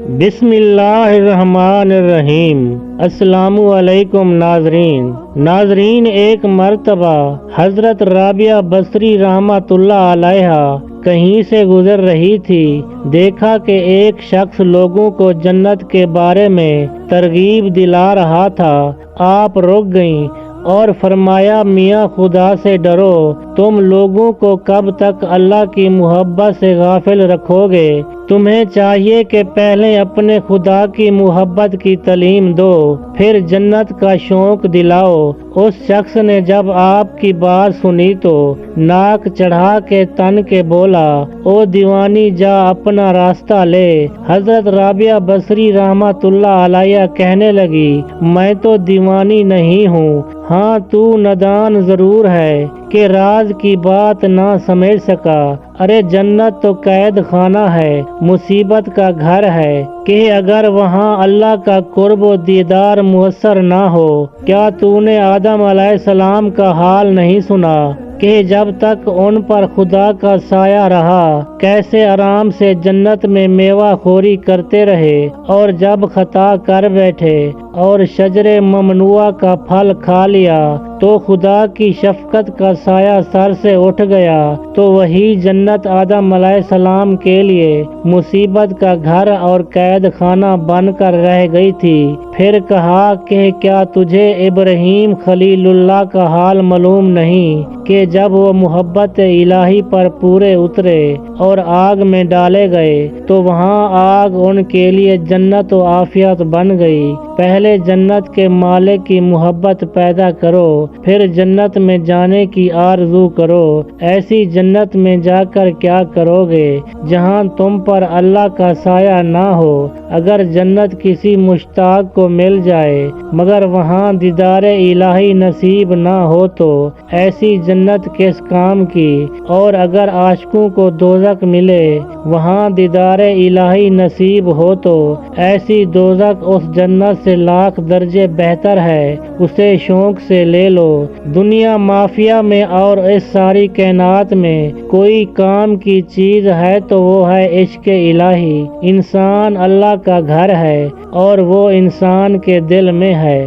بسم اللہ الرحمن الرحیم۔ السلام علیکم ناظرین، ایک مرتبہ حضرت رابعہ بصری رحمۃ اللہ علیہ کہیں سے گزر رہی تھی۔ دیکھا کہ ایک شخص لوگوں کو جنت کے بارے میں ترغیب دلا رہا تھا۔ آپ رک گئیں اور فرمایا، میاں خدا سے ڈرو، تم لوگوں کو کب تک اللہ کی محبت سے غافل رکھو گے؟ تمہیں چاہیے کہ پہلے اپنے خدا کی محبت کی تعلیم دو، پھر جنت کا شوق دلاؤ۔ اس شخص نے جب آپ کی بات سنی تو ناک چڑھا کے تن کے بولا، او دیوانی، جا اپنا راستہ لے۔ حضرت رابعہ بصری رحمۃ اللہ علیہ کہنے لگی، میں تو دیوانی نہیں ہوں، ہاں تو نادان ضرور ہے کہ راز کی بات نہ سمجھ سکا۔ ارے جنت تو قید خانہ ہے، مصیبت کا گھر ہے کہ اگر وہاں اللہ کا قرب و دیدار میسر نہ ہو۔ کیا تو نے آدم علیہ السلام کا حال نہیں سنا کہ جب تک ان پر خدا کا سایہ رہا کیسے آرام سے جنت میں میوہ خوری کرتے رہے، اور جب خطا کر بیٹھے اور شجر ممنوعہ کا پھل کھا لیا تو خدا کی شفقت کا سایہ سر سے اٹھ گیا، تو وہی جنت آدم علیہ السلام کے لیے مصیبت کا گھر اور قید خانہ بن کر رہ گئی تھی۔ پھر کہا کہ کیا تجھے ابراہیم خلیل اللہ کا حال معلوم نہیں کہ جب وہ محبت الہی پر پورے اترے اور آگ میں ڈالے گئے تو وہاں آگ ان کے لیے جنت و عافیت بن گئی۔ پہلے جنت کے مالک کی محبت پیدا کرو، پھر جنت میں جانے کی آرزو کرو۔ ایسی جنت میں جا کر کیا کرو گے جہاں تم پر اللہ کا سایہ نہ ہو؟ اگر جنت کسی مشتاق کو مل جائے مگر وہاں دیدار الہی نصیب نہ ہو تو ایسی جنت کس کام کی؟ اور اگر عاشقوں کو دوزخ ملے وہاں دیدار الہی نصیب ہو تو ایسی دوزخ اس جنت سے لاکھ درجے بہتر ہے، اسے شوق سے لے لو۔ دنیا مافیا میں اور اس ساری کائنات میں کوئی کام کی چیز ہے تو وہ ہے عشق الہی۔ انسان اللہ کا گھر ہے اور وہ انسان کے دل میں ہے۔